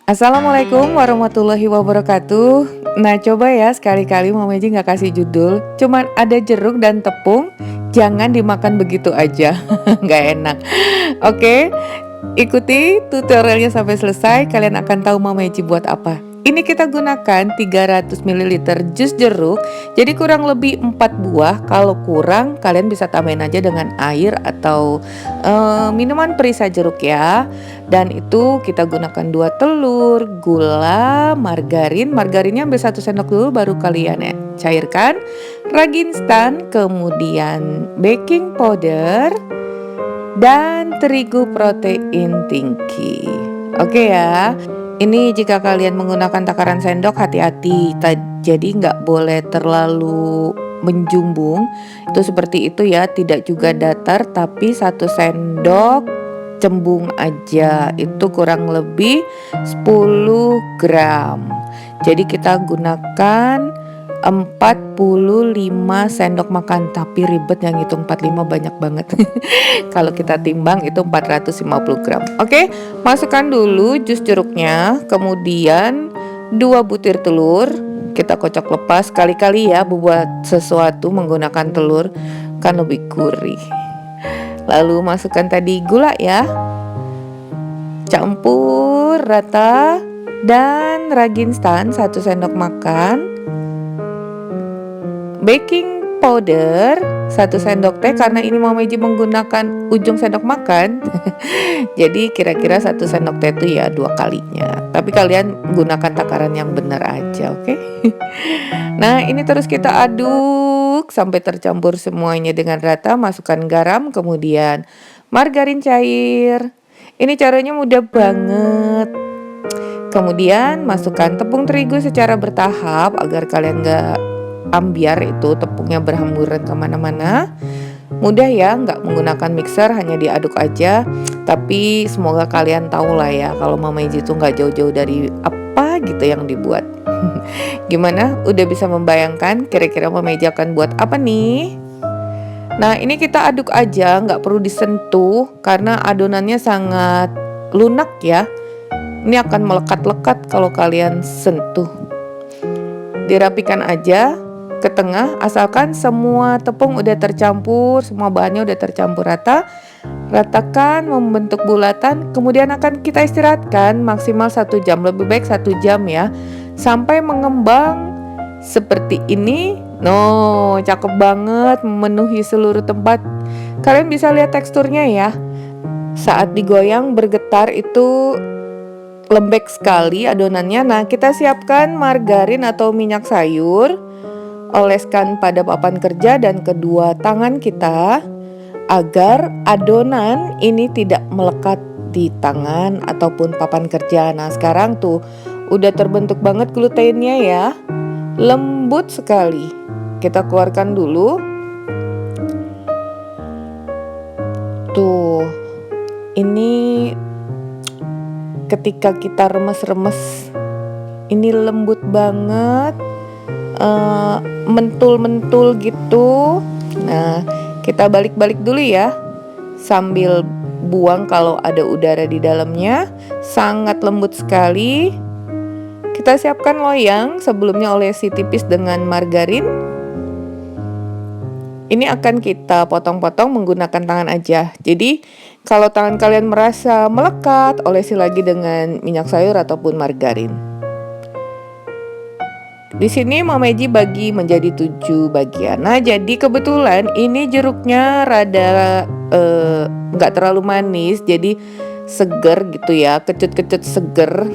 Assalamualaikum warahmatullahi wabarakatuh. Nah, coba ya sekali-kali Mama Eji nggak kasih judul, cuman ada jeruk dan tepung, jangan dimakan begitu aja, nggak enak. Oke, ikuti tutorialnya sampai selesai, kalian akan tahu Mama Eji buat apa. Ini kita gunakan 300 ml jus jeruk, jadi kurang lebih 4 buah. Kalau kurang, kalian bisa tambahin aja dengan air atau minuman perisa jeruk ya. Dan itu kita gunakan 2 telur, gula, margarin. Margarinnya ambil 1 sendok dulu baru kalian ya cairkan. Ragi instan, kemudian baking powder, dan terigu protein tinggi. Oke ya. Ini jika kalian menggunakan takaran sendok hati-hati, jadi nggak boleh terlalu menjumbung. Itu seperti itu ya, tidak juga datar tapi 1 sendok cembung aja. Itu kurang lebih 10 gram. Jadi kita gunakan 45 sendok makan, tapi ribet yang hitung 45 banyak banget. Kalau kita timbang itu 450 gram. Oke, masukkan dulu jus jeruknya, kemudian 2 butir telur. Kita kocok lepas, kali-kali ya buat sesuatu menggunakan telur kan lebih gurih. Lalu masukkan tadi gula ya. Campur rata, dan ragi instan 1 sendok makan. Baking powder 1 sendok teh, karena ini Mama Eji menggunakan ujung sendok makan. Jadi kira-kira 1 sendok teh itu ya 2 kalinya. Tapi kalian gunakan takaran yang benar aja, oke? Nah, ini terus kita aduk sampai tercampur semuanya dengan rata. Masukkan garam, kemudian margarin cair. Ini caranya mudah banget. Kemudian masukkan tepung terigu secara bertahap agar kalian gak ambiar itu tepungnya berhamburan kemana-mana. Mudah ya, nggak menggunakan mixer, hanya diaduk aja. Tapi semoga kalian tahu lah ya, kalau Mama Eji itu nggak jauh-jauh dari apa gitu yang dibuat. Gimana? Udah bisa membayangkan kira-kira Mama Eji akan buat apa nih? Nah, ini kita aduk aja, nggak perlu disentuh karena adonannya sangat lunak ya. Ini akan melekat-lekat kalau kalian sentuh. Dirapikan aja ke tengah, asalkan semua tepung udah tercampur, semua bahannya udah tercampur rata. Ratakan membentuk bulatan, kemudian akan kita istirahatkan maksimal 1 jam, lebih baik 1 jam ya, sampai mengembang seperti ini. No, cakep banget, memenuhi seluruh tempat. Kalian bisa lihat teksturnya ya. Saat digoyang bergetar itu lembek sekali adonannya. Nah, kita siapkan margarin atau minyak sayur. Oleskan pada papan kerja dan kedua tangan kita agar adonan ini tidak melekat di tangan ataupun papan kerja. Nah, sekarang tuh udah terbentuk banget glutennya ya. Lembut sekali. Kita keluarkan dulu. Tuh. Ini ketika kita remes-remes, ini lembut banget. Mentul-mentul gitu. Nah, kita balik-balik dulu ya, sambil buang kalau ada udara di dalamnya. Sangat lembut sekali. Kita siapkan loyang, sebelumnya olesi tipis dengan margarin. Ini akan kita potong-potong menggunakan tangan aja. Jadi kalau tangan kalian merasa melekat, olesi lagi dengan minyak sayur ataupun margarin. Di sini Mama Eji bagi menjadi 7 bagian. Nah, jadi kebetulan ini jeruknya rada nggak terlalu manis, jadi seger gitu ya, kecut-kecut seger.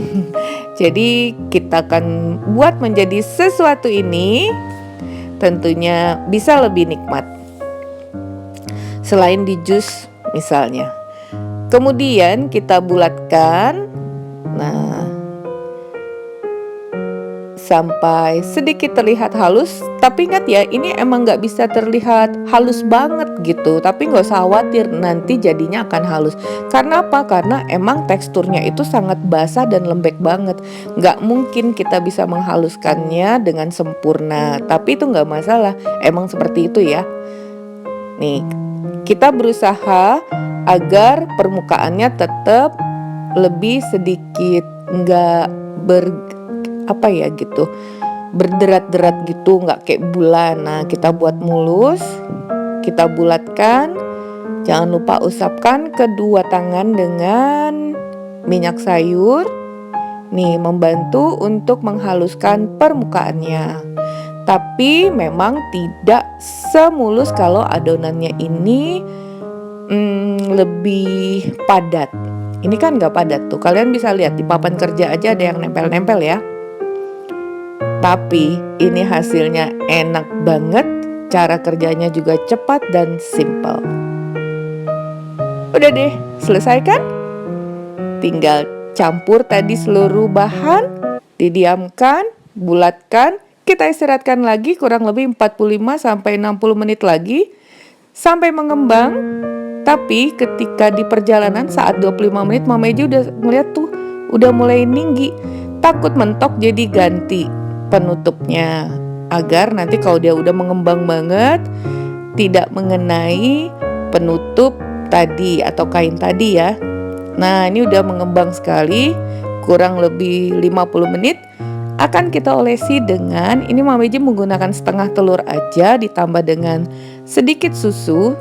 Jadi kita akan buat menjadi sesuatu ini, tentunya bisa lebih nikmat. Selain di jus misalnya. Kemudian kita bulatkan. Nah, sampai sedikit terlihat halus. Tapi ingat ya, ini emang gak bisa terlihat halus banget gitu. Tapi gak usah khawatir, nanti jadinya akan halus. Karena apa? Karena emang teksturnya itu sangat basah dan lembek banget. Gak mungkin kita bisa menghaluskannya dengan sempurna. Tapi itu gak masalah, emang seperti itu ya. Nih, kita berusaha agar permukaannya tetap lebih sedikit nggak berderat-derat gitu, nggak kayak bulan. Nah, kita buat mulus, kita bulatkan. Jangan lupa usapkan kedua tangan dengan minyak sayur. Nih, membantu untuk menghaluskan permukaannya. Tapi memang tidak semulus kalau adonannya ini lebih padat. Ini kan nggak padat tuh. Kalian bisa lihat di papan kerja aja ada yang nempel-nempel ya. Tapi ini hasilnya enak banget. Cara kerjanya juga cepat dan simple. Udah deh, selesai kan? Tinggal campur tadi seluruh bahan, didiamkan, bulatkan, kita istirahatkan lagi kurang lebih 45-60 menit lagi sampai mengembang. Tapi ketika di perjalanan saat 25 menit Mama Eji udah ngeliat tuh udah mulai tinggi. Takut mentok, jadi ganti penutupnya agar nanti kalau dia udah mengembang banget tidak mengenai penutup tadi atau kain tadi ya. Nah, ini udah mengembang sekali, kurang lebih 50 menit. Akan kita olesi dengan, ini Mama Eji menggunakan setengah telur aja ditambah dengan sedikit susu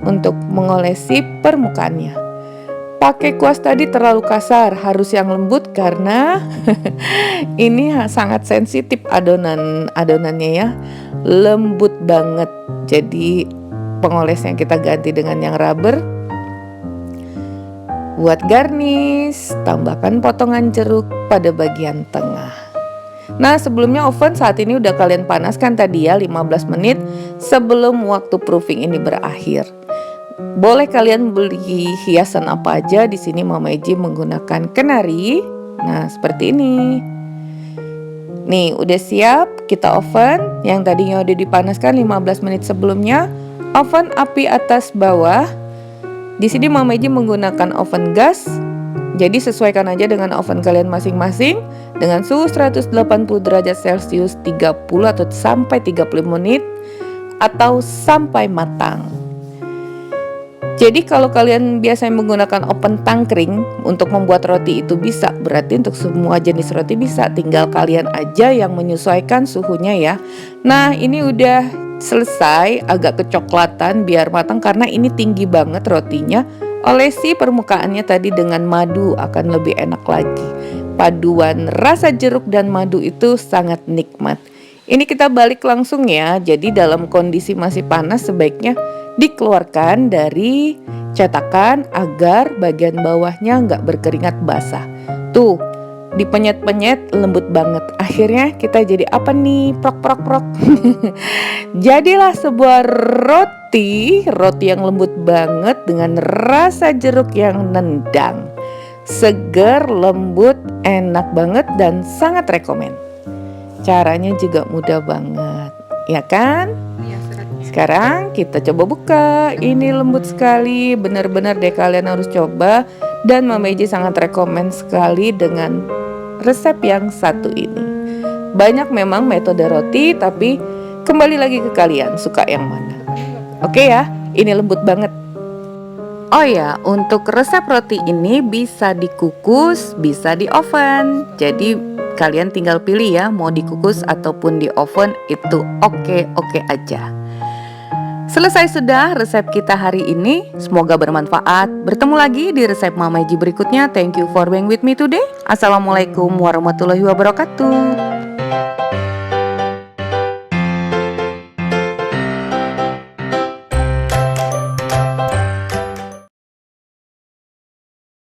untuk mengolesi permukaannya. Pakai kuas tadi terlalu kasar, harus yang lembut karena ini sangat sensitif adonannya ya, lembut banget. Jadi pengolesnya kita ganti dengan yang rubber. Buat garnish, tambahkan potongan jeruk pada bagian tengah. Nah, sebelumnya oven saat ini udah kalian panaskan tadi ya 15 menit sebelum waktu proofing ini berakhir. Boleh kalian beli hiasan apa aja. Di sini Mama Eji menggunakan kenari. Nah, seperti ini. Nih, udah siap kita oven. Yang tadinya udah dipanaskan 15 menit sebelumnya. Oven api atas bawah. Di sini Mama Eji menggunakan oven gas. Jadi sesuaikan aja dengan oven kalian masing-masing dengan suhu 180 derajat Celcius 30 atau sampai 30 menit atau sampai matang. Jadi kalau kalian biasanya menggunakan oven tangkring untuk membuat roti itu bisa, berarti untuk semua jenis roti bisa, tinggal kalian aja yang menyesuaikan suhunya ya. Nah, ini udah selesai, agak kecoklatan biar matang karena ini tinggi banget rotinya. Olesi permukaannya tadi dengan madu akan lebih enak lagi. Paduan rasa jeruk dan madu itu sangat nikmat. Ini kita balik langsung ya. Jadi dalam kondisi masih panas sebaiknya dikeluarkan dari cetakan agar bagian bawahnya nggak berkeringat basah. Tuh, dipenyet-penyet lembut banget. Akhirnya kita jadi apa nih? Prok. Jadilah sebuah roti yang lembut banget dengan rasa jeruk yang nendang. Seger, lembut, enak banget dan sangat rekomen. Caranya juga mudah banget, ya kan? Sekarang kita coba buka. Ini lembut sekali, benar-benar deh kalian harus coba. Dan Mama Eji sangat rekomen sekali dengan resep yang satu ini. Banyak memang metode roti, tapi kembali lagi ke kalian suka yang mana. Oke ya, ini lembut banget. Oh ya, untuk resep roti ini bisa dikukus, bisa di oven. Jadi kalian tinggal pilih ya, mau dikukus ataupun di oven itu oke aja. Selesai sudah resep kita hari ini. Semoga bermanfaat. Bertemu lagi di resep Mama Eji berikutnya. Thank you for being with me today. Assalamualaikum warahmatullahi wabarakatuh.